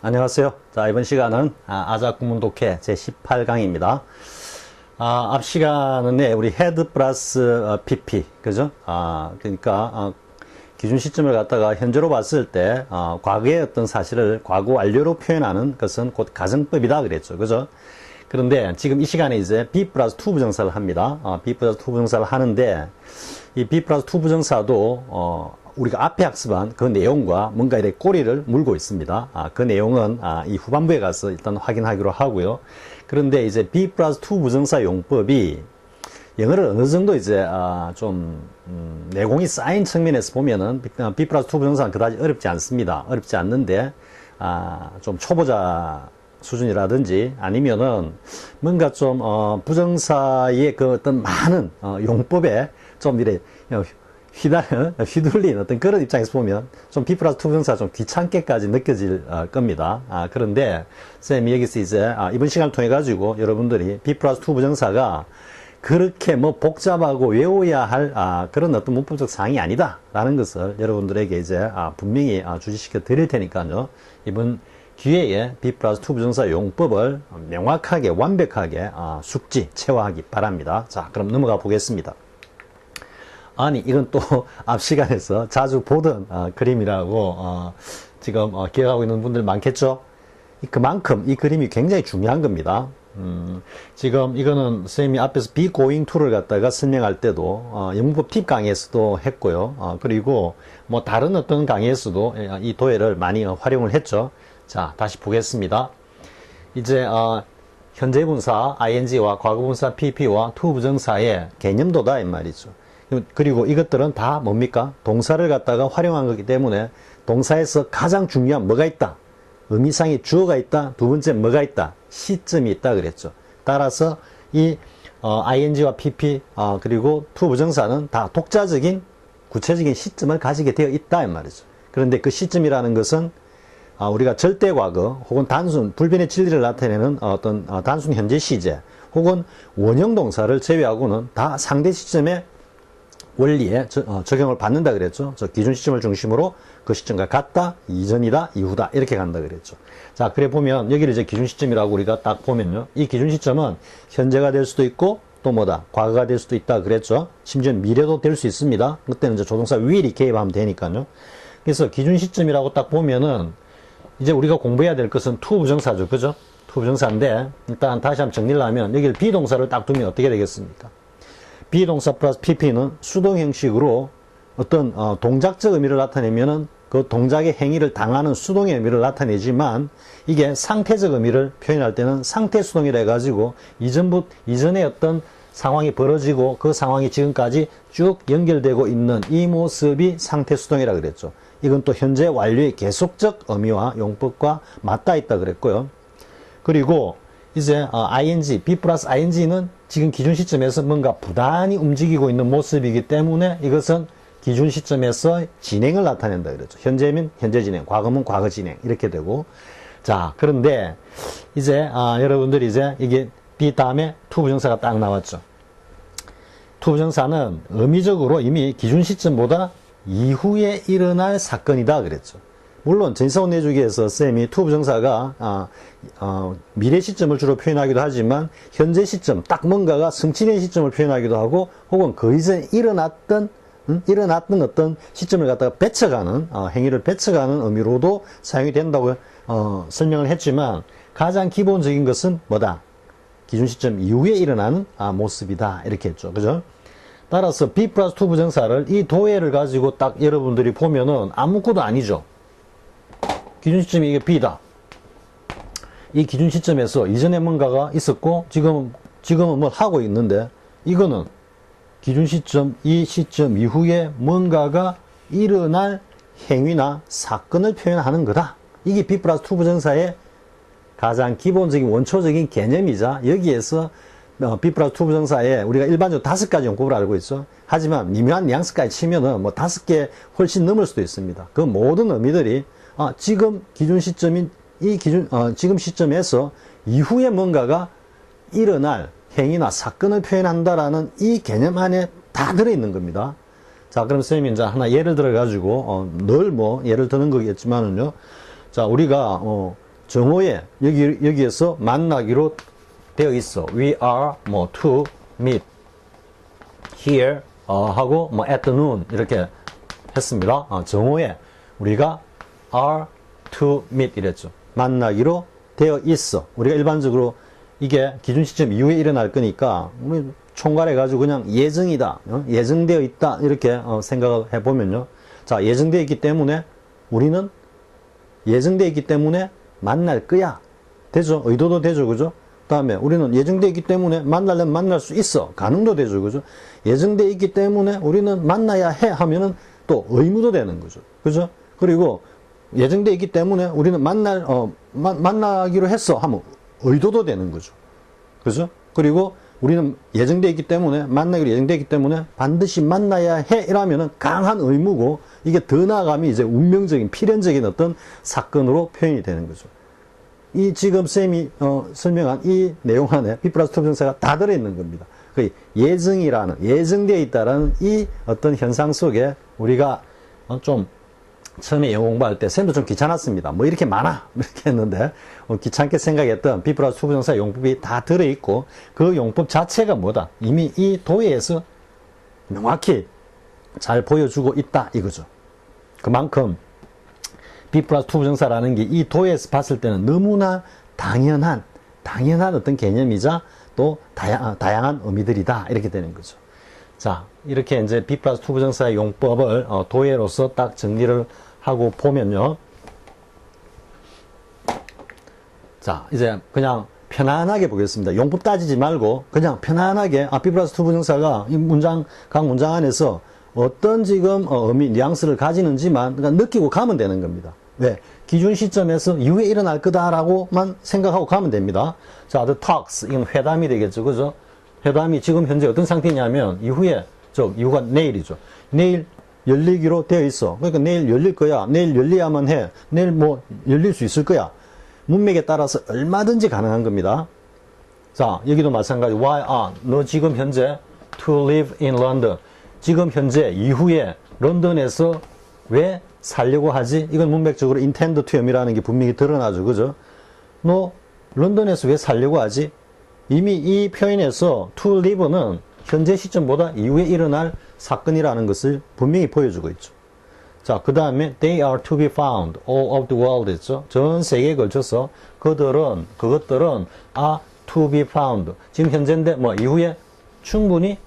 안녕하세요. 자, 이번 시간은 아자구문독해 제18강입니다. 앞 시간은 우리 헤드 플러스 PP, 그죠? 그러니까 기준 시점을 갖다가 현재로 봤을 때 과거의 어떤 사실을 과거 완료로 표현하는 것은 곧 가정법이다 그랬죠, 그죠? 그런데 지금 이 시간에 이제 B 플러스 2 부정사를 합니다. B 플러스 2 부정사를 하는데 이 B 플러스 2 부정사도 우리가 앞에 학습한 그 내용과 뭔가 이렇게 꼬리를 물고 있습니다. 그 내용은 이 후반부에 가서 일단 확인하기로 하고요. 그런데 이제 B 플러스 2 부정사 용법이 영어를 어느 정도 이제 내공이 쌓인 측면에서 보면은 B 플러스 2 부정사는 그다지 어렵지 않습니다. 어렵지 않는데 좀 초보자 수준이라든지 아니면은 뭔가 좀 부정사의 그 어떤 많은 용법에 좀 이래 휘둘린 어떤 그런 입장에서 보면 좀 B 플러스 2 부정사가 좀 귀찮게까지 느껴질 겁니다. 그런데 쌤이 여기서 이제 이번 시간을 통해 가지고 여러분들이 B 플러스 2 부정사가 그렇게 뭐 복잡하고 외워야 할 그런 어떤 문법적 사항이 아니다 라는 것을 여러분들에게 이제 분명히 주지시켜 드릴 테니까요. 이번 기회에 B 플러스 2 부정사 용법을 명확하게 완벽하게 숙지 채워하기 바랍니다. 자, 그럼 넘어가 보겠습니다. 아니, 이건 또 앞 시간에서 자주 보던 그림이라고 지금 기억하고 있는 분들 많겠죠? 그만큼 이 그림이 굉장히 중요한 겁니다. 지금 이거는 선생님이 앞에서 be going to를 갖다가 설명할 때도 영문법 팁 강의에서도 했고요. 그리고 뭐 다른 어떤 강의에서도 이 도해를 많이 활용을 했죠. 자, 다시 보겠습니다. 이제 현재 분사 ing와 과거 분사 pp와 to 부정사의 개념도다 이 말이죠. 그리고 이것들은 다 뭡니까? 동사를 갖다가 활용한 거기 때문에 동사에서 가장 중요한 뭐가 있다? 의미상의 주어가 있다. 두 번째 뭐가 있다? 시점이 있다 그랬죠. 따라서 이 ing와 pp 그리고 to 부정사는 다 독자적인 구체적인 시점을 가지게 되어 있다 이 말이죠. 그런데 그 시점이라는 것은 우리가 절대 과거 혹은 단순 불변의 진리를 나타내는 어떤 단순 현재 시제 혹은 원형 동사를 제외하고는 다 상대 시점에 원리에 적용을 받는다 그랬죠. 기준 시점을 중심으로 그 시점과 같다, 이전이다, 이후다 이렇게 간다 그랬죠. 자, 그래 보면 여기를 이제 기준 시점이라고 우리가 딱 보면요. 이 기준 시점은 현재가 될 수도 있고 또 뭐다? 과거가 될 수도 있다 그랬죠. 심지어 미래도 될 수 있습니다. 그때는 이제 조동사 will이 개입하면 되니까요. 그래서 기준 시점이라고 딱 보면은 이제 우리가 공부해야 될 것은 to 부정사죠. 그죠? to 부정사인데 일단 다시 한번 정리를 하면 여기를 비동사를 딱 두면 어떻게 되겠습니까? 비동사 플러스 pp는 수동 형식으로 어떤 동작적 의미를 나타내면은 그 동작의 행위를 당하는 수동의 의미를 나타내지만 이게 상태적 의미를 표현할 때는 상태 수동이라 해가지고 이전에 어떤 상황이 벌어지고 그 상황이 지금까지 쭉 연결되고 있는 이 모습이 상태 수동이라 그랬죠. 이건 또 현재 완료의 계속적 의미와 용법과 맞닿아 있다 그랬고요. 그리고 이제 ing, B 플러스 ing는 지금 기준 시점에서 뭔가 부단히 움직이고 있는 모습이기 때문에 이것은 기준 시점에서 진행을 나타낸다 그랬죠. 현재면 현재 진행, 과거면 과거 진행 이렇게 되고 자, 그런데 이제 여러분들이 이제 이게 B 다음에 to 부정사가 딱 나왔죠. to 부정사는 의미적으로 이미 기준 시점보다 이후에 일어날 사건이다 그랬죠. 물론 전치사원 내주기에서 쌤이 to 부정사가 미래 시점을 주로 표현하기도 하지만 현재 시점, 딱 뭔가가 성취된 시점을 표현하기도 하고 혹은 그 이전에 일어났던 어떤 시점을 갖다가 배쳐가는 행위를 배쳐가는 의미로도 사용이 된다고 설명을 했지만 가장 기본적인 것은 뭐다? 기준 시점 이후에 일어나는 모습이다 이렇게 했죠. 그죠? 따라서 B 플러스 2 부정사를 이 도해를 가지고 딱 여러분들이 보면은 아무것도 아니죠. 기준 시점이 이게 B다. 이 기준 시점에서 이전에 뭔가가 있었고 지금은 뭘 하고 있는데 이거는 기준 시점, 이 시점 이후에 뭔가가 일어날 행위나 사건을 표현하는 거다. 이게 B 플러스 2 부정사의 가장 기본적인 원초적인 개념이자 여기에서 B 플러스 2 부정사에 우리가 일반적으로 5가지 용법을 알고 있죠. 하지만 미묘한 뉘앙스까지 치면은 뭐 5개 훨씬 넘을 수도 있습니다. 그 모든 의미들이 지금 기준 시점인 지금 시점에서 이후에 뭔가가 일어날 행위나 사건을 표현한다라는 이 개념 안에 다 들어있는 겁니다. 자, 그럼 선생님이 이제 하나 예를 들어가지고, 늘 뭐, 예를 드는 거겠지만은요. 자, 우리가, 정오에 여기에서 만나기로 되어 있어. We are to meet here 하고 at noon 이렇게 했습니다. 정오에 우리가 are to meet 이랬죠. 만나기로 되어 있어. 우리가 일반적으로 이게 기준 시점 이후에 일어날 거니까 우리 총괄해가지고 그냥 예정이다, 예정되어 있다 이렇게 생각을 해보면요. 자, 예정되어 있기 때문에 우리는 예정되어 있기 때문에 만날 거야. 되죠? 의도도 되죠. 그죠? 그 다음에 우리는 예정되어 있기 때문에 만나려면 만날 수 있어. 가능도 되죠. 그죠? 예정되어 있기 때문에 우리는 만나야 해 하면은 또 의무도 되는 거죠. 그죠? 그리고 예정되어 있기 때문에 우리는 만나기로 했어 하면 의도도 되는 거죠. 그죠? 그리고 우리는 예정되어 있기 때문에 만나기로 예정되어 있기 때문에 반드시 만나야 해 이라면은 강한 의무고 이게 더 나아가면 이제 운명적인 필연적인 어떤 사건으로 표현이 되는 거죠. 이 지금 쌤이 설명한 이 내용 안에 be 플러스 to 부정사가 다 들어있는 겁니다. 그 예정되어 있다라는 이 어떤 현상 속에 우리가 좀 처음에 영어 공부할 때 쌤도 좀 귀찮았습니다. 뭐 이렇게 많아 이렇게 했는데 귀찮게 생각했던 be 플러스 to 부정사 용법이 다 들어있고 그 용법 자체가 뭐다? 이미 이 도해에서 명확히 잘 보여주고 있다 이거죠. 그만큼 be 플러스 to 부정사라는 게 이 도해에서 봤을 때는 너무나 당연한 어떤 개념이자 또 다양한 의미들이다 이렇게 되는 거죠. 자, 이렇게 이제 be 플러스 to 부정사의 용법을 도해로서 딱 정리를 하고 보면요. 자, 이제 그냥 편안하게 보겠습니다. 용법 따지지 말고 그냥 편안하게 be 플러스 to 부정사가 이 각 문장 안에서 어떤 지금 의미, 뉘앙스를 가지는지만 그냥 느끼고 가면 되는 겁니다. 왜? 기준 시점에서 이후에 일어날 거다라고만 생각하고 가면 됩니다. 자, the talks, 이건 회담이 되겠죠. 그죠? 회담이 지금 현재 어떤 상태냐면 이후가 내일이죠. 내일 열리기로 되어 있어. 그러니까 내일 열릴 거야. 내일 열려야만 해. 내일 뭐 열릴 수 있을 거야. 문맥에 따라서 얼마든지 가능한 겁니다. 자, 여기도 마찬가지. Why are? 너 지금 현재 to live in London. 지금 현재 이후에 런던에서 왜 살려고 하지? 이건 문맥적으로 intend to이라는 게 분명히 드러나죠. 그죠? 너 런던에서 왜 살려고 하지? 이미 이 표현에서 to live는 현재 시점보다 이후에 일어날 사건이라는 것을 분명히 보여주고 있죠. 자, 그 다음에 they are to be found all over the world 했죠. 전 세계에 걸쳐서 그것들은 are to be found. 지금 현재인데 뭐 이후에 충분히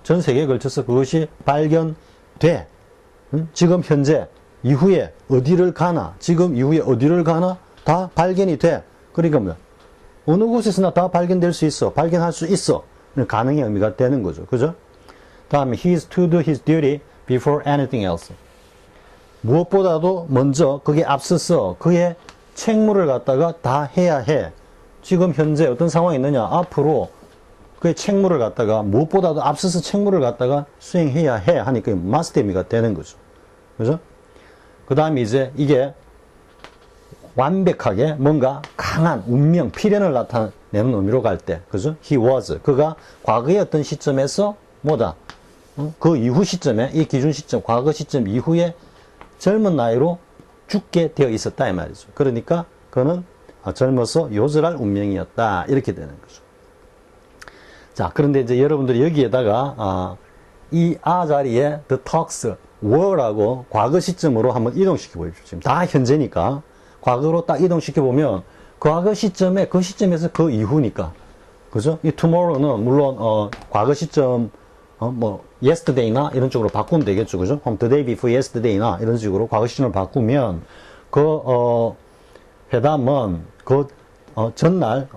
전 세계에 걸쳐서 그것이 발견돼. 지금 현재 이후에 어디를 가나 지금 이후에 어디를 가나 다 발견이 돼. 그러니까 뭐야? 어느 곳에서나 다 발견될 수 있어. 발견할 수 있어. 가능의 의미가 되는 거죠. 그죠? 다음에 he is to do his duty before anything else. 무엇보다도 먼저 그게 앞서서 그의 책무를 갖다가 다 해야 해. 지금 현재 어떤 상황이 있느냐? 앞으로 그의 책무를 갖다가 무엇보다도 앞서서 책무를 갖다가 수행해야 해 하니까 must 의미가 되는 거죠. 그죠? 그 다음에 이제 이게 완벽하게 뭔가 강한 운명, 필연을 나타내는 의미로 갈 때, 그죠? He was. 그가 과거의 어떤 시점에서 뭐다? 그 이후 시점에, 이 기준 시점, 과거 시점 이후에 젊은 나이로 죽게 되어 있었다, 이 말이죠. 그러니까 그는 젊어서 요절할 운명이었다. 이렇게 되는 거죠. 자, 그런데 이제 여러분들이 여기에다가, 이 자리에 the talks were라고 과거 시점으로 한번 이동시켜 보십시오. 지금 다 현재니까. 과거로 딱 이동시켜보면, 과거 시점에, 그 시점에서 그 이후니까. 그죠? 이 tomorrow는 물론, 과거 시점, yesterday나 이런 쪽으로 바꾸면 되겠죠. 그죠? the day before yesterday나 이런 식으로 과거 시점을 바꾸면, 회담은 전날,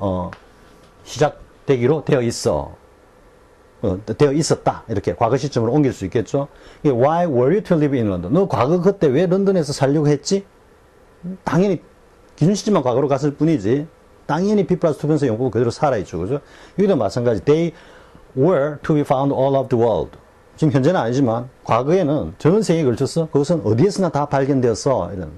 시작되기로 되어 있었다. 이렇게 과거 시점으로 옮길 수 있겠죠. Why were you to live in London? 너 과거 그때 왜 런던에서 살려고 했지? 당연히 기준 시점만 과거로 갔을 뿐이지 당연히 be 플러스 to 부정사 용법은 그대로 살아있죠. 그죠? 여기도 마찬가지. They were to be found all over the world. 지금 현재는 아니지만 과거에는 전 세계에 걸쳐서 그것은 어디에서나 다 발견되었어. 이런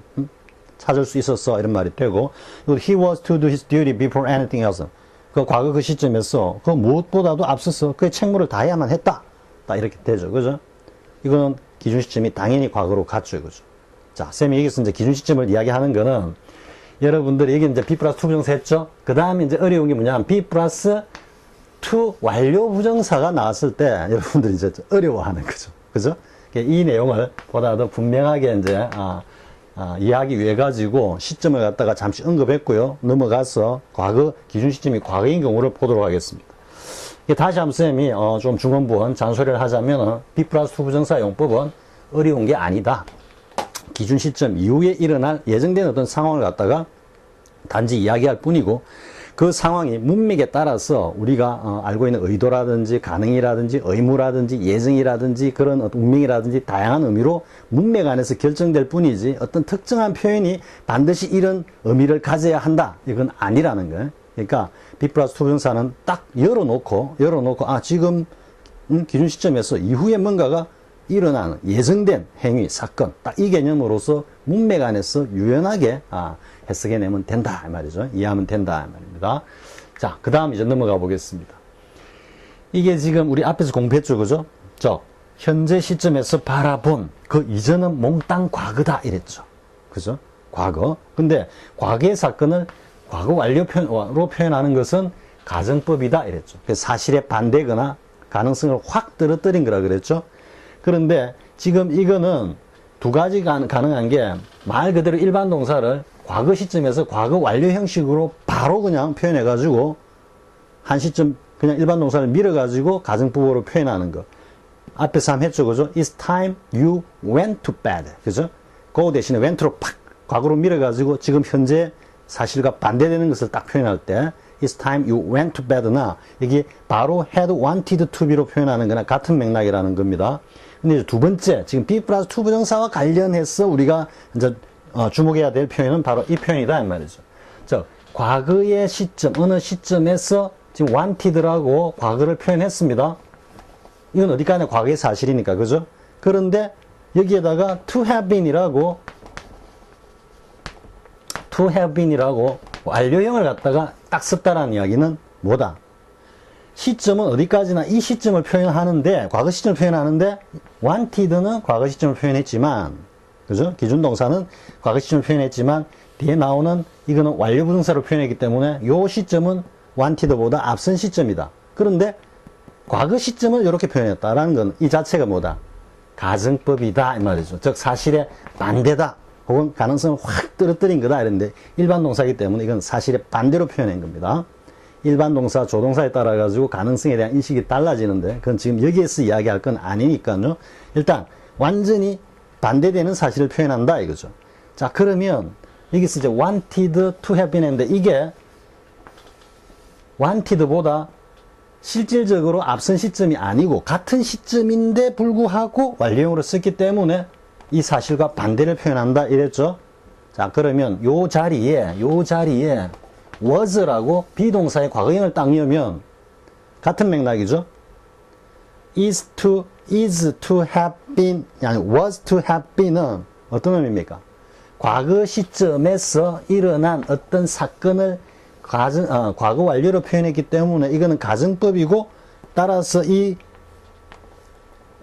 찾을 수 있었어. 이런 말이 되고 He was to do his duty before anything else. 그 과거 그 시점에서 그 무엇보다도 앞서서 그의 책무를 다해야만 했다. 딱 이렇게 되죠. 그죠? 이거는 기준 시점이 당연히 과거로 갔죠. 그죠? 자, 쌤이 여기서 이제 기준 시점을 이야기하는 거는 여러분들이 여기 이제 B 플러스 2 부정사 했죠? 그 다음에 이제 어려운 게 뭐냐면 B 플러스 2 완료 부정사가 나왔을 때 여러분들이 이제 어려워하는 거죠. 그죠? 이 내용을 보다 더 분명하게 이제, 이해하기 위해 가지고 시점을 갖다가 잠시 언급했고요. 넘어가서 과거, 기준 시점이 과거인 경우를 보도록 하겠습니다. 다시 한번 쌤이 좀 중원부원 잔소리를 하자면 B 플러스 2 부정사 용법은 어려운 게 아니다. 기준 시점 이후에 일어날 예정된 어떤 상황을 갖다가 단지 이야기할 뿐이고 그 상황이 문맥에 따라서 우리가 알고 있는 의도라든지 가능이라든지 의무라든지 예정이라든지 그런 어떤 운명이라든지 다양한 의미로 문맥 안에서 결정될 뿐이지 어떤 특정한 표현이 반드시 이런 의미를 가져야 한다. 이건 아니라는 거예요. 그러니까 B 플러스 2 부정사는 딱 열어놓고 지금 기준 시점에서 이후에 뭔가가 일어나는 예정된 행위, 사건 딱 이 개념으로서 문맥 안에서 유연하게 해석해내면 된다 이 말이죠. 이해하면 된다 이 말입니다. 자, 그 다음 이제 넘어가 보겠습니다. 이게 지금 우리 앞에서 공부했죠, 그죠? 현재 시점에서 바라본 그 이전은 몽땅 과거다 이랬죠. 그죠? 과거. 근데 과거의 사건을 과거 완료로 표현하는 것은 가정법이다 이랬죠. 그래서 사실에 반대거나 가능성을 확 떨어뜨린 거라 그랬죠. 그런데 지금 이거는 두 가지가 가능한 게 말 그대로 일반 동사를 과거 시점에서 과거 완료 형식으로 바로 그냥 표현해 가지고 한 시점 그냥 일반 동사를 밀어 가지고 가정법으로 표현하는 거. 앞에서 한번 했죠, 그죠? It's time you went to bed. 그죠? go 대신에 went로 팍 과거로 밀어 가지고 지금 현재 사실과 반대되는 것을 딱 표현할 때 It's time you went to bed나 이게 바로 had wanted to be로 표현하는 거나 같은 맥락이라는 겁니다. 근데 두 번째, 지금 B 플러스 2 부정사와 관련해서 우리가 이제 주목해야 될 표현은 바로 이 표현이다, 이 말이죠. 과거의 시점, 어느 시점에서 지금 wanted라고 과거를 표현했습니다. 이건 어디까지나 과거의 사실이니까, 그죠? 그런데 여기에다가 to have been이라고 완료형을 갖다가 딱 썼다라는 이야기는 뭐다? 시점은 어디까지나 이 시점을 표현하는데, 과거 시점을 표현하는데, wanted는 과거 시점을 표현했지만, 그죠? 기준 동사는 과거 시점을 표현했지만, 뒤에 나오는 이거는 완료 부정사로 표현했기 때문에, 요 시점은 wanted보다 앞선 시점이다. 그런데, 과거 시점을 이렇게 표현했다라는 건 이 자체가 뭐다? 가정법이다. 이 말이죠. 즉, 사실의 반대다. 혹은 가능성을 확 떨어뜨린 거다. 이랬는데, 일반 동사이기 때문에 이건 사실의 반대로 표현한 겁니다. 일반 동사, 조동사에 따라 가지고 가능성에 대한 인식이 달라지는데 그건 지금 여기에서 이야기할 건 아니니까요. 일단 완전히 반대되는 사실을 표현한다 이거죠. 자, 그러면 여기서 이제 wanted to have been 했는데 이게 wanted보다 실질적으로 앞선 시점이 아니고 같은 시점인데 불구하고 완료형으로 썼기 때문에 이 사실과 반대를 표현한다 이랬죠. 자, 그러면 요 자리에 was라고 비동사의 과거형을 딱 넣으면 같은 맥락이죠. is to have been, 아니 was to have been은 어떤 의미입니까? 과거 시점에서 일어난 어떤 사건을 과거 완료로 표현했기 때문에 이거는 가정법이고 따라서 이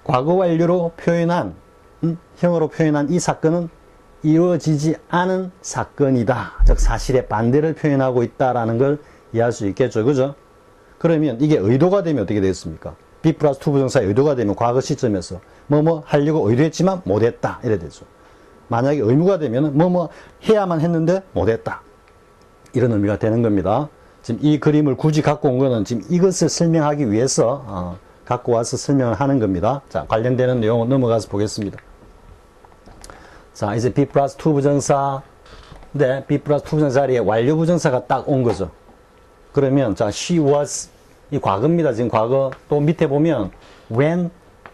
과거 완료로 표현한 형으로 표현한 이 사건은 이루어지지 않은 사건이다. 즉 사실의 반대를 표현하고 있다라는 걸 이해할 수 있겠죠. 그죠? 그러면 이게 의도가 되면 어떻게 되겠습니까? B 플러스 2 부정사의 의도가 되면 과거 시점에서 뭐뭐 하려고 의도했지만 못했다. 이래 되죠. 만약에 의무가 되면 뭐뭐 해야만 했는데 못했다. 이런 의미가 되는 겁니다. 지금 이 그림을 굳이 갖고 온 거는 지금 이것을 설명하기 위해서 갖고 와서 설명을 하는 겁니다. 자, 관련되는 내용을 넘어가서 보겠습니다. 자, 이제 B 플러스 2 부정사. 근데 B 플러스 2 부정사 자리에 완료 부정사가 딱 온 거죠. 그러면, 자, she was. 이 과거입니다. 지금 과거. 또 밑에 보면, when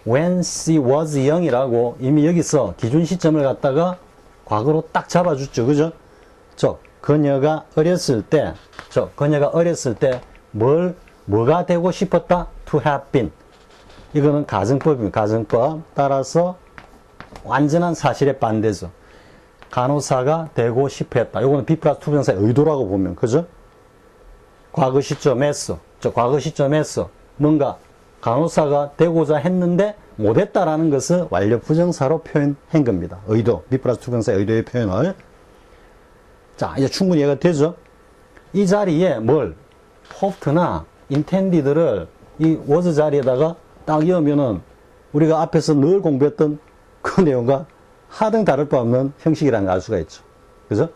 she was young이라고 이미 여기서 기준 시점을 갖다가 과거로 딱 잡아줬죠. 그죠? 그녀가 어렸을 때, 뭐가 되고 싶었다? To have been. 이거는 가정법입니다. 가정법. 따라서, 완전한 사실의 반대죠. 간호사가 되고 싶어 했다. 요거는 B 플러스 2 부정사의 의도라고 보면, 그죠? 과거 시점에서 뭔가 간호사가 되고자 했는데 못했다라는 것을 완료 부정사로 표현한 겁니다. 의도. B 플러스 2 부정사의 의도의 표현을. 자, 이제 충분히 이해가 되죠? 이 자리에 뭘, hope나 intended를 이 was 자리에다가 딱 이으면은 우리가 앞에서 늘 공부했던 그 내용과 하등 다를 바 없는 형식이라는 걸 알 수가 있죠. 그죠?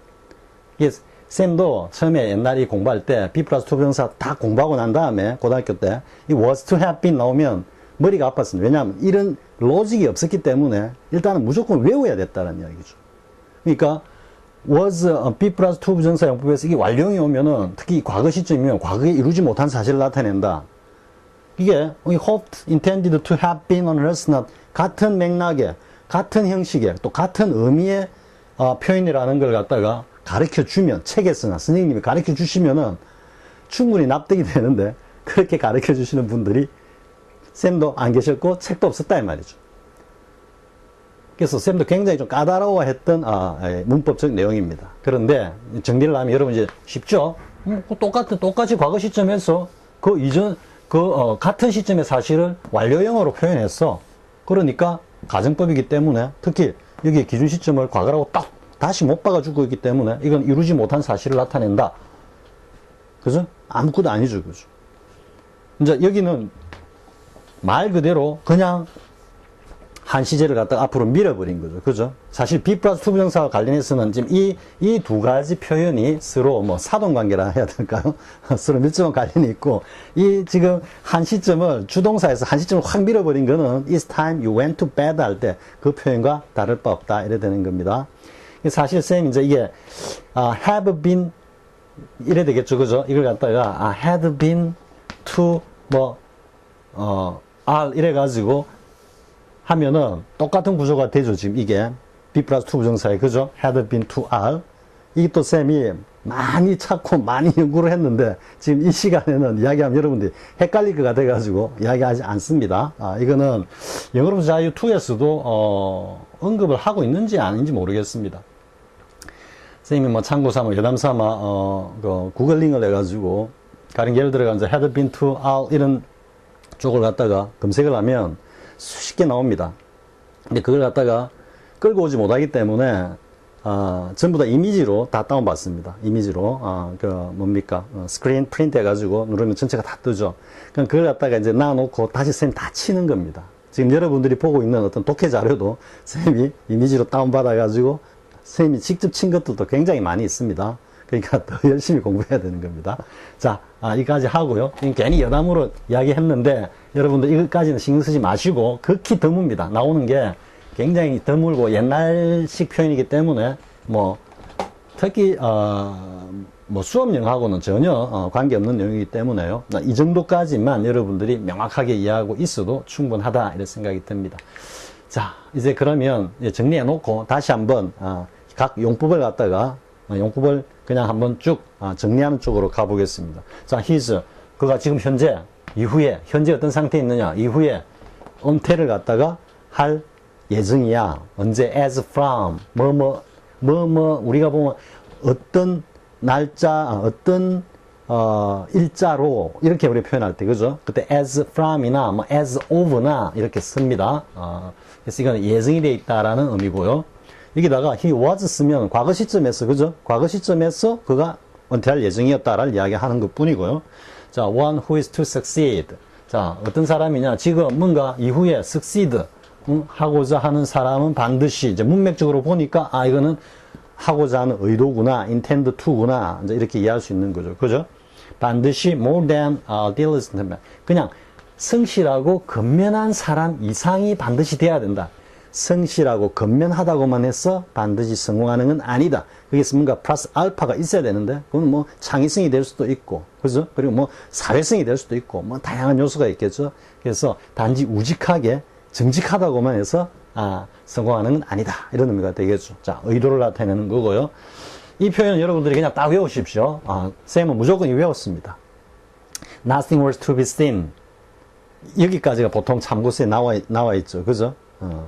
이게 쌤도 처음에 옛날에 공부할 때 B 플러스 2 부정사 다 공부하고 난 다음에 고등학교 때 이 was to have been 나오면 머리가 아팠습니다. 왜냐하면 이런 로직이 없었기 때문에 일단은 무조건 외워야 됐다는 이야기죠. 그러니까 was B 플러스 2 부정사 용법에서 이게 완료형이 오면은 특히 과거 시점이면 과거에 이루지 못한 사실을 나타낸다. 이게 hoped, intended to have been on earth not 같은 맥락에 같은 형식에 또 같은 의미의 표현이라는 걸 갖다가 가르쳐 주면 책에서나 선생님이 가르쳐 주시면은 충분히 납득이 되는데 그렇게 가르쳐 주시는 분들이 쌤도 안 계셨고 책도 없었다 이 말이죠. 그래서 쌤도 굉장히 좀 까다로워했던 문법적 내용입니다. 그런데 정리를 하면 여러분 이제 쉽죠? 똑같이 과거 시점에서 그 이전 같은 시점의 사실을 완료형으로 표현했어. 그러니까 가정법이기 때문에 특히 여기 기준 시점을 과거라고 딱 다시 못 박아주고 있기 때문에 이건 이루지 못한 사실을 나타낸다. 그죠? 아무것도 아니죠. 그죠? 이제 여기는 말 그대로 그냥 한 시제를 갖다가 앞으로 밀어버린 거죠. 그죠? 사실 B 플러스 2 부정사와 관련해서는 지금 이 두 가지 표현이 서로 뭐 사동관계라 해야 될까요? 서로 밀접한 관련이 있고, 이 지금 한 시점을 주동사에서 한 시점을 확 밀어버린 거는 It's time you went to bed 할 때 그 표현과 다를 바 없다. 이래 되는 겁니다. 사실 쌤 이제 이게, have been, 이래 되겠죠. 그죠? 이걸 갖다가, had been to are 이래가지고, 하면은 똑같은 구조가 되죠. 지금 이게 B 플러스 2 부정사에 그죠? had been to are. 이게 또 쌤이 많이 찾고 많이 연구를 했는데 지금 이 시간에는 이야기하면 여러분들이 헷갈릴 것 같아가지고 이야기하지 않습니다. 이거는 영어로부 자유 2에서도 언급을 하고 있는지 아닌지 모르겠습니다. 쌤이 뭐 참고 삼아 여담 삼아 구글링을 해가지고 가령 예를 들어 이제 had been to are 이런 쪽을 갖다가 검색을 하면 수십 개 나옵니다. 근데 그걸 갖다가 끌고 오지 못하기 때문에 전부 다 이미지로 다 다운받습니다. 이미지로 스크린 프린트 해가지고 누르면 전체가 다 뜨죠. 그럼 그걸 갖다가 이제 놔놓고 다시 쌤이 다 치는 겁니다. 지금 여러분들이 보고 있는 어떤 독해 자료도 쌤이 이미지로 다운받아가지고 쌤이 직접 친 것들도 굉장히 많이 있습니다. 그러니까 더 열심히 공부해야 되는 겁니다. 자, 이까지 하고요. 괜히 여담으로 이야기했는데 여러분들 이것까지는 신경 쓰지 마시고 극히 드뭅니다. 나오는 게 굉장히 드물고 옛날식 표현이기 때문에 특히 수업용하고는 전혀 관계없는 내용이기 때문에요. 이 정도까지만 여러분들이 명확하게 이해하고 있어도 충분하다 이런 생각이 듭니다. 자, 이제 그러면 정리해 놓고 다시 한번 각 용법을 갖다가 용법을 그냥 한번 쭉 정리하는 쪽으로 가보겠습니다. 자, his, 그가 지금 현재, 이후에, 현재 어떤 상태에 있느냐, 이후에 은퇴를 갖다가 할 예정이야. 언제, as from, 우리가 보면 어떤 날짜, 어떤, 일자로, 이렇게 우리 표현할 때, 그죠? 그때 as from이나, as of나, 이렇게 씁니다. 그래서 이건 예정이 되어 있다라는 의미고요. 여기다가 he was 쓰면 과거 시점에서, 그죠? 과거 시점에서 그가 은퇴할 예정이었다를 이야기하는 것 뿐이고요. 자, one who is to succeed. 자, 어떤 사람이냐? 지금 뭔가 이후에 succeed, 하고자 하는 사람은 반드시, 이제 문맥적으로 보니까, 이거는 하고자 하는 의도구나, intend to구나, 이제 이렇게 이해할 수 있는 거죠. 그죠? 반드시 more than diligent man. 그냥 성실하고 근면한 사람 이상이 반드시 돼야 된다. 성실하고 근면하다고만 해서 반드시 성공하는 건 아니다. 거기서 뭔가 플러스 알파가 있어야 되는데, 그건 창의성이 될 수도 있고, 그죠? 그리고 사회성이 될 수도 있고, 다양한 요소가 있겠죠? 그래서 단지 우직하게, 정직하다고만 해서, 성공하는 건 아니다. 이런 의미가 되겠죠. 자, 의도를 나타내는 거고요. 이 표현은 여러분들이 그냥 딱 외우십시오. 쌤은 무조건 외웠습니다. Nothing was to be seen. 여기까지가 보통 참고서에 나와 있죠. 그죠?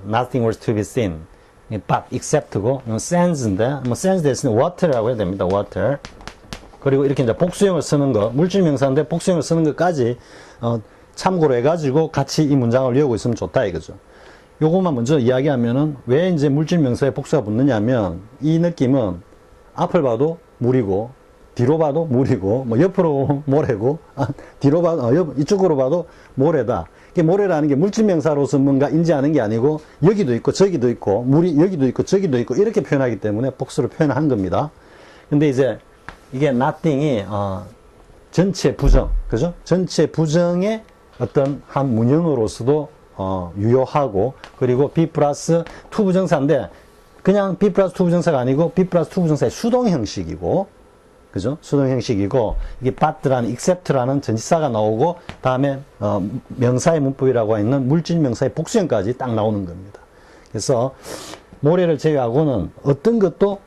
Nothing was to be seen. but except고, sands인데, sands 대신에 water라고 해야 됩니다. water. 그리고 이렇게 이제 복수형을 쓰는 거, 물질명사인데 복수형을 쓰는 것까지, 참고로 해가지고 같이 이 문장을 외우고 있으면 좋다 이거죠. 요것만 먼저 이야기하면은 왜 이제 물질명사에 복수가 붙느냐면 이 느낌은 앞을 봐도 물이고, 뒤로 봐도 물이고, 뭐 옆으로 모래고, 뒤로 봐도, 이쪽으로 봐도 모래다. 이게 모래라는 게 물질명사로서 뭔가 인지하는 게 아니고, 여기도 있고, 저기도 있고, 물이 여기도 있고, 저기도 있고, 이렇게 표현하기 때문에 복수로 표현한 겁니다. 근데 이제, 이게 nothing이, 전체 부정, 그죠? 전체 부정의 어떤 한 문형으로서도, 유효하고, 그리고 be 플러스 to 부정사인데, 그냥 be 플러스 to 부정사가 아니고, be 플러스 to 부정사의 수동 형식이고, 그죠? 수동 형식이고, 이게 but라는, except라는 전치사가 나오고, 다음에, 명사의 문법이라고 있는 물질 명사의 복수형까지 딱 나오는 겁니다. 그래서, 모래를 제외하고는 어떤 것도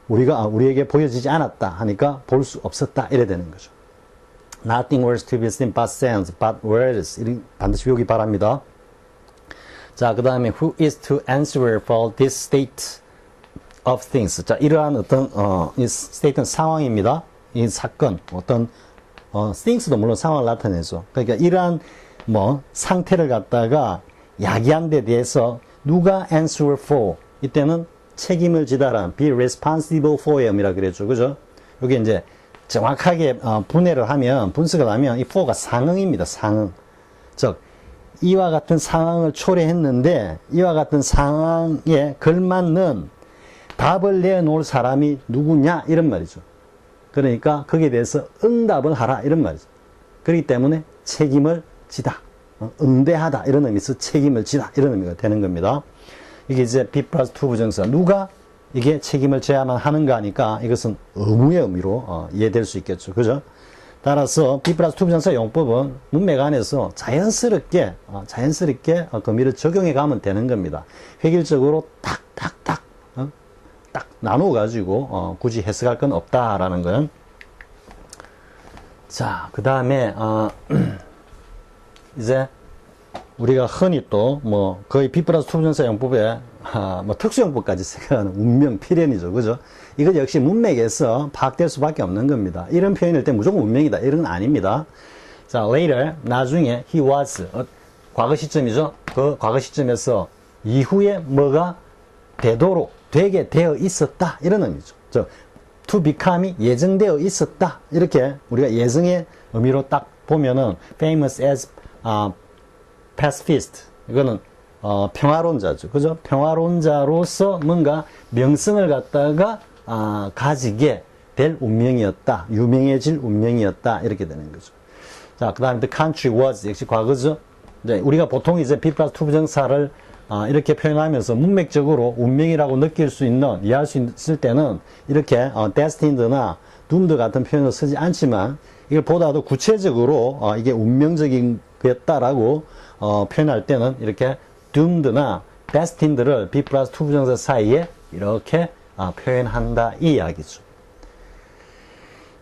우리에게 보여지지 않았다 하니까 볼 수 없었다. 이래 되는 거죠. Nothing was to be seen but sounds, but words. 반드시 외우기 바랍니다. 자, 그 다음에 who is to answer for this state of things. 자, 이러한 어떤, 이 state는 상황입니다. 이 사건, 어떤, things도 물론 상황을 나타내죠. 그러니까 이러한 상태를 갖다가 야기한 데 대해서 누가 answer for. 이때는 책임을 지다란 be responsible for의 의미라 그랬죠. 그죠? 여기 이제 정확하게 분해를 하면, 분석을 하면 이 for가 상응입니다. 상응. 즉, 이와 같은 상황을 초래했는데 이와 같은 상황에 걸맞는 답을 내놓을 사람이 누구냐 이런 말이죠. 그러니까 거기에 대해서 응답을 하라 이런 말이죠. 그렇기 때문에 책임을 지다, 응대하다 이런 의미에서 책임을 지다 이런 의미가 되는 겁니다. 이게 이제 be 플러스 to 부정사, 누가 이게 책임을 져야만 하는가 하니까 이것은 의무의 의미로 이해될 수 있겠죠. 그죠? 따라서 be 플러스 to 부정사 용법은 문맥 안에서 자연스럽게 그 의미를 적용해 가면 되는 겁니다. 획일적으로 딱 나누어 가지고 굳이 해석할 건 없다라는 건. 자, 그 다음에 이제 우리가 흔히 또 거의 be 플러스 to 부정사 용법에 특수용법까지 생각하는 운명 필연이죠. 그죠? 이것 역시 문맥에서 파악될 수밖에 없는 겁니다. 이런 표현일 때 무조건 운명이다. 이런 건 아닙니다. 자, later, 나중에 he was, 과거 시점이죠. 그 과거 시점에서 이후에 뭐가 되게 되어 있었다. 이런 의미죠. to become이 예정되어 있었다. 이렇게 우리가 예정의 의미로 딱 보면은 famous as pacifist. 이거는 평화론자죠. 그죠? 평화론자로서 뭔가 명성을 갖다가 가지게 될 운명이었다. 유명해질 운명이었다. 이렇게 되는 거죠. 자, 그 다음에 the country was 역시 과거죠. 이제 우리가 보통 이제 be 플러스 to 부정사를 이렇게 표현하면서 문맥적으로 운명이라고 느낄 수 있는, 이해할 수 있을 때는 이렇게 destined나 doomed 같은 표현을 쓰지 않지만 이걸 보다도 구체적으로 이게 운명적인 거였다라고 표현할 때는 이렇게 doomed나 destined를 be 플러스 to 부정사 사이에 이렇게 표현한다 이 이야기죠.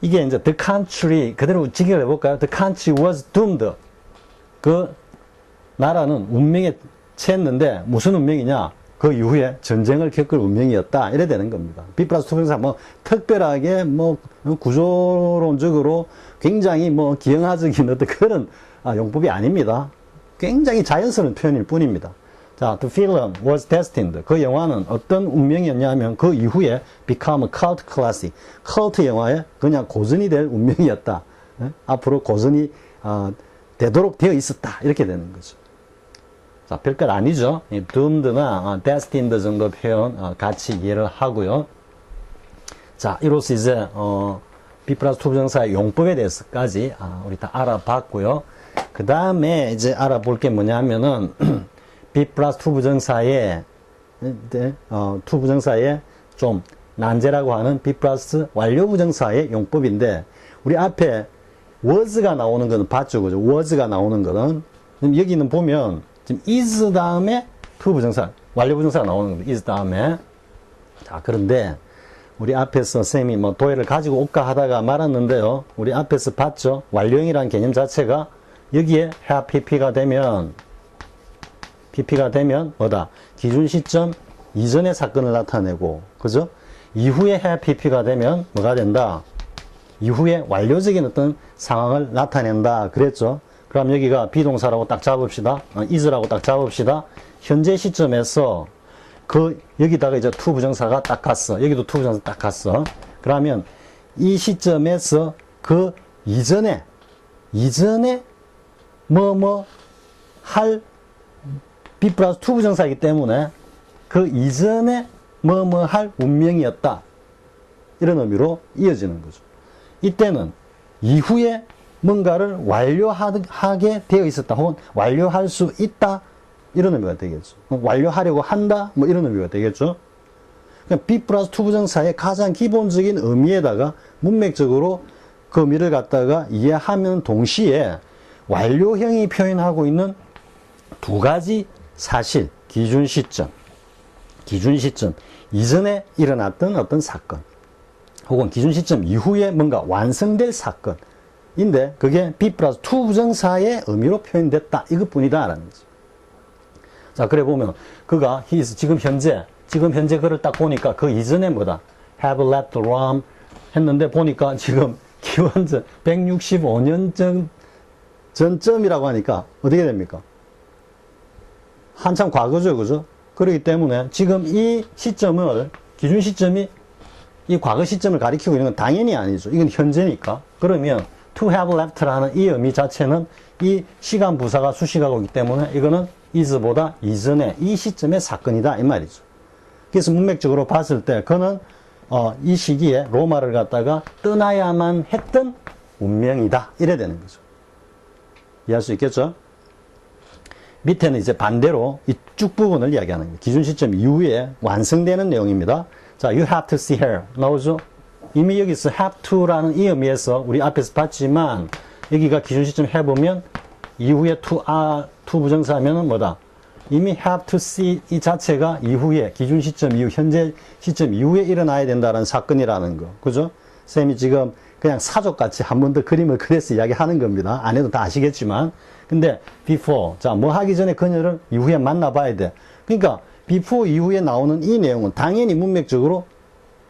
이게 이제 the country 그대로 직역을 해볼까요? The country was doomed. 그 나라는 운명에 처했는데 무슨 운명이냐? 그 이후에 전쟁을 겪을 운명이었다. 이래 되는 겁니다. be 플러스 to 부정사 특별하게 구조론적으로 굉장히 기형아적인 어떤 그런 용법이 아닙니다. 굉장히 자연스러운 표현일 뿐입니다. 자, the film was destined. 그 영화는 어떤 운명이었냐면 그 이후에 become a cult classic. 컬트 영화에 그냥 고전이 될 운명이었다. 앞으로 고전이 되도록 되어 있었다. 이렇게 되는 거죠. 자, 별것 아니죠. doomed나 destined 정도 표현 같이 이해를 하고요. 자, 이로써 이제 be 플러스 to 부정사의 용법에 대해서까지 우리 다 알아봤고요. 그 다음에 이제 알아볼 게 뭐냐면은 be 플러스 to 부정사의 to 부정사의 좀 난제라고 하는 be 플러스 완료 부정사의 용법인데 우리 앞에 was가 나오는 거는 봤죠, 그죠? was가 나오는 거는 여기는 보면 지금 is 다음에 to 부정사 완료 부정사가 나오는 겁니다. is 다음에. 자, 그런데 우리 앞에서 쌤이 도해를 가지고 올까 하다가 말았는데요. 우리 앞에서 봤죠? 완료형이라는 개념 자체가 여기에 have pp가 되면 뭐다? 기준 시점 이전의 사건을 나타내고, 그죠? 이후에 have pp가 되면 뭐가 된다? 이후에 완료적인 어떤 상황을 나타낸다. 그랬죠? 그럼 여기가 비동사라고 딱 잡읍시다. is라고 딱 잡읍시다. 현재 시점에서 여기다가 이제 to 부정사가 딱 갔어. 여기도 to 부정사 딱 갔어. 그러면 이 시점에서 그 이전에 뭐뭐 할 be 플러스 to 부정사이기 때문에 그 이전에 뭐뭐 할 운명이었다. 이런 의미로 이어지는 거죠. 이때는 이후에 뭔가를 완료하게 되어 있었다. 혹은 완료할 수 있다. 이런 의미가 되겠죠. 완료하려고 한다. 뭐 이런 의미가 되겠죠. 그러니까 be 플러스 to 부정사의 가장 기본적인 의미에다가 문맥적으로 그 의미를 갖다가 이해하면 동시에 완료형이 표현하고 있는 두 가지 사실, 기준 시점, 이전에 일어났던 어떤 사건, 혹은 기준 시점 이후에 뭔가 완성될 사건인데, 그게 be 플러스 to 부정사의 의미로 표현됐다. 이것뿐이다. 라는 거죠. 자, 그래 보면, 그가, 지금 현재 그를 딱 보니까 그 이전에 뭐다? have left Rome 했는데 보니까 지금 기원전 165년 전점이라고 하니까 어떻게 됩니까? 한참 과거죠, 그죠? 그렇기 때문에 지금 이 시점을, 기준 시점이 이 과거 시점을 가리키고 있는 건 당연히 아니죠. 이건 현재니까. 그러면 to have left라는 이 의미 자체는 이 시간 부사가 수식하고 있기 때문에 이거는 is보다 이전에 이 시점의 사건이다 이 말이죠. 그래서 문맥적으로 봤을 때 그는 이 시기에 로마를 갖다가 떠나야만 했던 운명이다 이래 되는 거죠. 이해할 수 있겠죠? 밑에는 이제 반대로 이 쭉 부분을 이야기하는 거예요. 기준 시점 이후에 완성되는 내용입니다. 자, you have to see her 나오죠? 이미 여기서 have to라는 이 의미에서 우리 앞에서 봤지만 여기가 기준 시점 해보면 이후에 to 부정사하면은 뭐다? 이미 have to see 이 자체가 이후에 기준 시점 이후 현재 시점 이후에 일어나야 된다는 사건이라는 거. 그죠? 쌤이 지금 그냥 사족같이 한 번 더 그림을 그려서 이야기하는 겁니다. 안 해도 다 아시겠지만. 근데 before, 자, 뭐 하기 전에 그녀를 이후에 만나봐야 돼. 그러니까 before 이후에 나오는 이 내용은 당연히 문맥적으로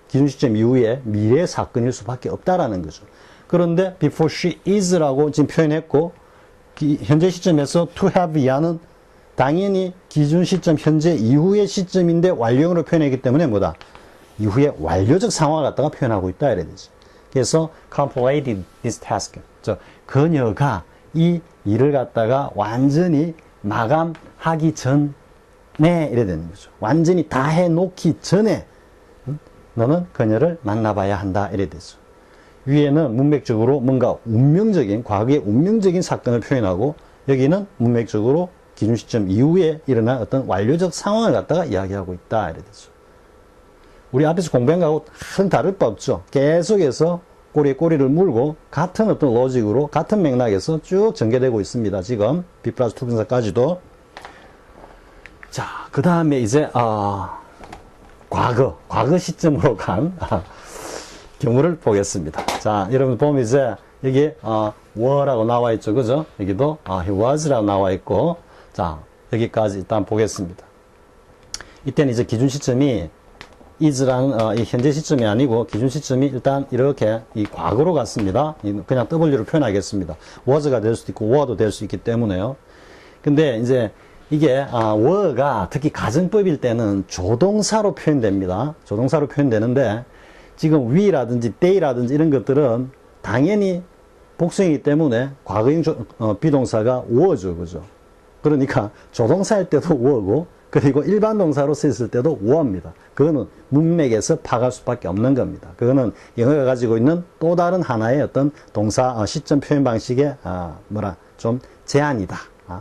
기준 시점 이후에 미래의 사건일 수밖에 없다라는 거죠. 그런데 before she is라고 지금 표현했고 현재 시점에서 to have 이하는 당연히 기준 시점 현재 이후의 시점인데 완료형으로 표현했기 때문에 뭐다? 이후에 완료적 상황을 갖다가 표현하고 있다 이래야 되지. 그래서 completed this task. 그녀가 이 일을 갖다가 완전히 마감하기 전에 이래야 되는 거죠. 완전히 다 해놓기 전에 너는 그녀를 만나봐야 한다 이래야 되죠. 위에는 문맥적으로 뭔가 운명적인 과거의 운명적인 사건을 표현하고 여기는 문맥적으로 기준 시점 이후에 일어난 어떤 완료적 상황을 갖다가 이야기하고 있다 이래 되죠. 우리 앞에서 공부한 거하고 큰 다를 바 없죠. 계속해서 꼬리에 꼬리를 물고 같은 어떤 로직으로 같은 맥락에서 쭉 전개되고 있습니다. 지금 be 플러스 to 분사까지도. 자, 그 다음에 이제 과거 시점으로 간 경우를 보겠습니다. 자, 여러분 보면 이제 여기 were라고 나와 있죠, 그죠? 여기도 he was라고 나와 있고, 자, 여기까지 일단 보겠습니다. 이때는 이제 기준 시점이 is라는 이 현재 시점이 아니고 기준 시점이 일단 이렇게 이 과거로 갔습니다. 그냥 W로 표현하겠습니다. was가 될 수도 있고 were도 될 수 있기 때문에요. 근데 이제 이게 were가 특히 가정법일 때는 조동사로 표현됩니다. 조동사로 표현되는데 지금 we라든지 they라든지 이런 것들은 당연히 복수이기 때문에 과거형 비동사가 were죠, 그죠? 그러니까 조동사일 때도 were고 그리고 일반 동사로 쓰였을 때도 were입니다. 그거는 문맥에서 파갈 수밖에 없는 겁니다. 그거는 영어가 가지고 있는 또 다른 하나의 어떤 동사 시점 표현 방식의 좀 제한이다,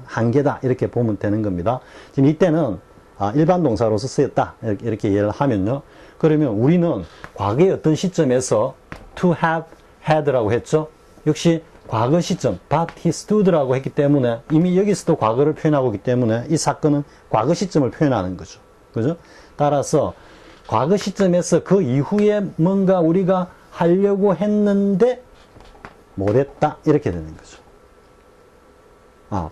한계다 이렇게 보면 되는 겁니다. 지금 이때는 일반 동사로서 쓰였다 이렇게 이해를 하면요. 그러면 우리는 과거의 어떤 시점에서 to have had라고 했죠. 역시 과거 시점, but he stood라고 했기 때문에 이미 여기서도 과거를 표현하고 있기 때문에 이 사건은 과거 시점을 표현하는 거죠. 그죠? 따라서 과거 시점에서 그 이후에 뭔가 우리가 하려고 했는데 못했다 이렇게 되는 거죠.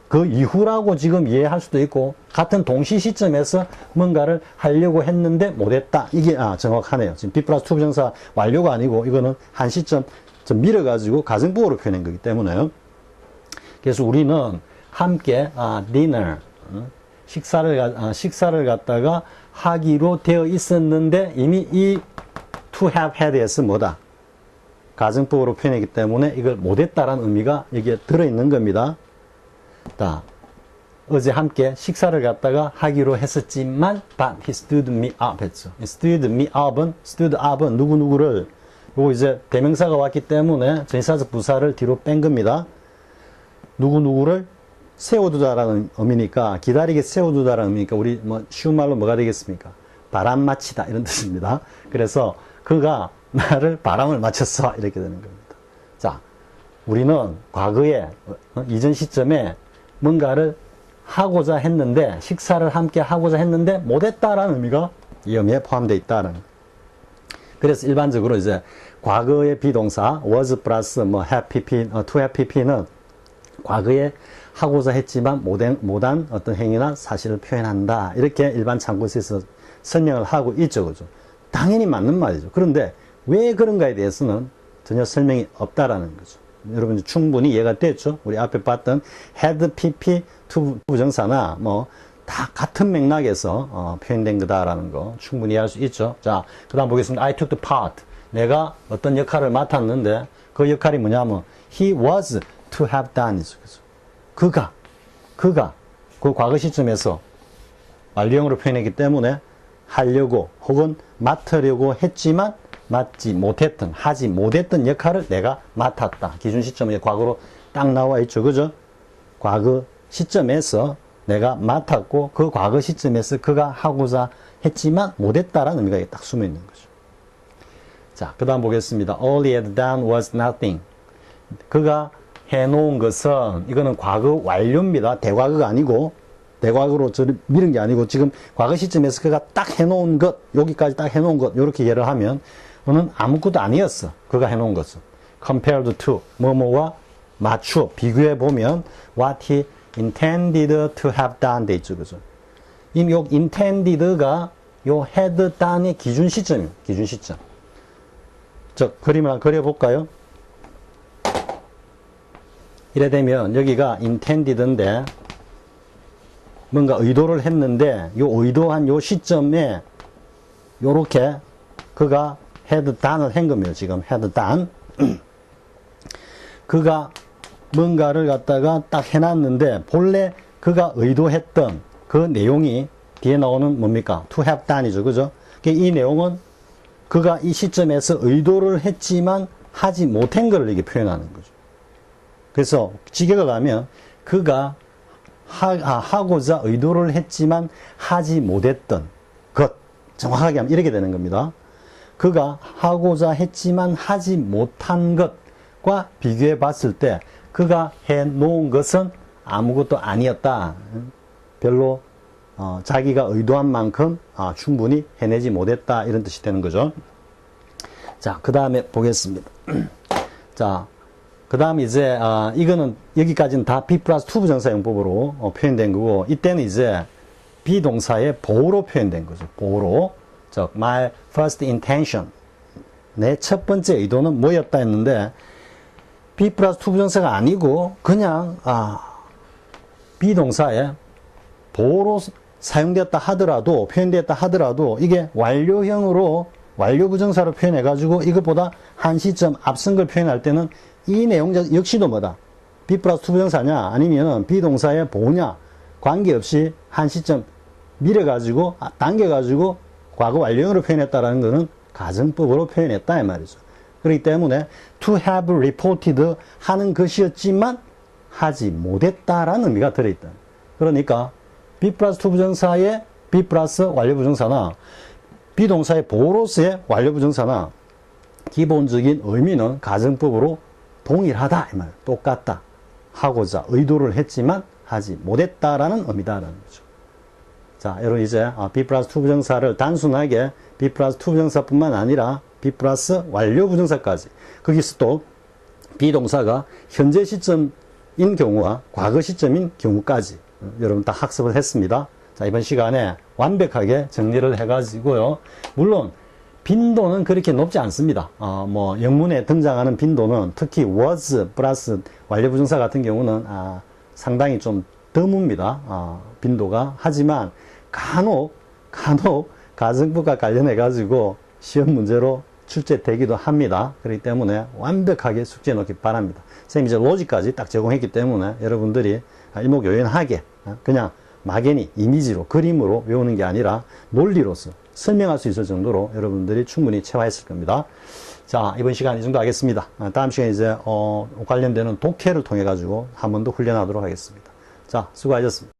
그 이후라고 지금 이해할 수도 있고 같은 동시 시점에서 뭔가를 하려고 했는데 못했다. 이게 정확하네요. 지금 be 플러스 to 부정사 완료가 아니고 이거는 한 시점 좀 밀어가지고 가정법으로 표현한 거기 때문에요. 그래서 우리는 함께 dinner 식사를 갖다가 하기로 되어 있었는데 이미 이 to have had에서 뭐다? 가정법으로 표현했기 때문에 이걸 못했다라는 의미가 여기에 들어있는 겁니다. 자, 어제 함께 식사를 갖다가 하기로 했었지만 but he stood me up 했죠. stood me up은 누구누구를 요거 이제 대명사가 왔기 때문에 전치사적 부사를 뒤로 뺀 겁니다. 누구누구를 세워두다라는 의미니까 기다리게 세워두다라는 의미니까 우리 뭐 쉬운 말로 뭐가 되겠습니까? 바람 맞히다 이런 뜻입니다. 그래서 그가 나를 바람을 맞췄어 이렇게 되는 겁니다. 자, 우리는 과거에 이전 시점에 뭔가를 하고자 했는데 식사를 함께 하고자 했는데 못했다라는 의미가 이 의미에 포함되어 있다는. 그래서 일반적으로 이제 과거의 비동사 was 플러스 뭐 have pp, to have pp는 과거에 하고자 했지만 못한 어떤 행위나 사실을 표현한다 이렇게 일반 참고서에서 설명을 하고 있죠, 그죠? 당연히 맞는 말이죠. 그런데 왜 그런가에 대해서는 전혀 설명이 없다라는 거죠. 여러분 충분히 이해가 됐죠? 우리 앞에 봤던 had, pp, to 부정사나 뭐 다 같은 맥락에서 표현된 거다라는 거 충분히 이해할 수 있죠. 자, 그 다음 보겠습니다. I took the part. 내가 어떤 역할을 맡았는데 그 역할이 뭐냐면 he was to have done. 그가 그 과거 시점에서 완료형으로 표현했기 때문에 하려고 혹은 맡으려고 했지만 하지 못했던 역할을 내가 맡았다. 기준 시점에 과거로 딱 나와 있죠. 그죠? 과거 시점에서 내가 맡았고 그 과거 시점에서 그가 하고자 했지만 못했다라는 의미가 딱 숨어 있는 거죠. 자, 그 다음 보겠습니다. All he had done was nothing. 그가 해놓은 것은 이거는 과거 완료입니다. 대과거가 아니고 대과거로 저를 미는 게 아니고 지금 과거 시점에서 그가 딱 해놓은 것 여기까지 딱 해놓은 것 이렇게 이해를 하면 그는 아무것도 아니었어. 그가 해놓은 것은 compared to 뭐뭐와 맞추어 비교해 보면 what he intended to have done 돼 있죠. 그죠? 이미 요 intended가 요 had done의 기준 시점이에요. 기준 시점. 저 그림을 한번 그려볼까요? 이래 되면 여기가 intended인데 뭔가 의도를 했는데 요 의도한 요 시점에 요렇게 그가 had done을 한 겁니다. 지금 had done. 그가 뭔가를 갖다가 딱 해놨는데 본래 그가 의도했던 그 내용이 뒤에 나오는 뭡니까? to have done이죠. 그죠? 이 내용은 그가 이 시점에서 의도를 했지만 하지 못한 것을 이렇게 표현하는 거죠. 그래서 직역을 하면 그가 하고자 의도를 했지만 하지 못했던 것 정확하게 하면 이렇게 되는 겁니다. 그가 하고자 했지만 하지 못한 것과 비교해 봤을 때 그가 해놓은 것은 아무것도 아니었다. 별로 자기가 의도한 만큼 충분히 해내지 못했다 이런 뜻이 되는 거죠. 자, 그 다음에 보겠습니다. 자, 그 다음 이제 이거는 여기까지는 다 be 플러스 to 부정사 용법으로 표현된 거고 이때는 이제 비동사의 보호로 표현된 거죠. 보호로. 즉 my first intention 내 첫 번째 의도는 뭐였다 했는데 be 플러스 to 부정사가 아니고 그냥 비동사의 보호로 사용되었다 하더라도 표현되었다 하더라도 이게 완료형으로 완료 부정사로 표현해 가지고 이것보다 한 시점 앞선 걸 표현할 때는 이 내용 역시도 뭐다? be 플러스 to 부정사냐 아니면 비동사의 보호냐 관계없이 한 시점 밀어 가지고 당겨 가지고 과거 완료형으로 표현했다라는 것은 가정법으로 표현했다 이 말이죠. 그렇기 때문에 to have reported 하는 것이었지만 하지 못했다라는 의미가 들어있다. 그러니까 be 플러스 to 부정사의 be 플러스 완료 부정사나 비동사의 보호로서의 완료 부정사나 기본적인 의미는 가정법으로 동일하다 이 말. 똑같다. 하고자 의도를 했지만 하지 못했다라는 의미다라는 거죠. 자, 여러분 이제 be 플러스 to 부정사를 단순하게 be 플러스 to 부정사뿐만 아니라 be 플러스 완료 부정사까지 거기서 또 비동사가 현재 시점인 경우와 과거 시점인 경우까지 여러분 다 학습을 했습니다. 자, 이번 시간에 완벽하게 정리를 해가지고요. 물론 빈도는 그렇게 높지 않습니다. 뭐 영문에 등장하는 빈도는 특히 was 플러스 완료 부정사 같은 경우는 상당히 좀 드뭅니다. 빈도가. 하지만 간혹 가정법과 관련해 가지고 시험 문제로 출제되기도 합니다. 그렇기 때문에 완벽하게 숙지해 놓기 바랍니다. 선생님이 이제 로직까지 딱 제공했기 때문에 여러분들이 일목요연하게 그냥 막연히 이미지로 그림으로 외우는 게 아니라 논리로서 설명할 수 있을 정도로 여러분들이 충분히 체화했을 겁니다. 자, 이번 시간 이 정도 하겠습니다. 다음 시간에 이제 관련되는 독해를 통해 가지고 한 번 더 훈련하도록 하겠습니다. 자, 수고하셨습니다.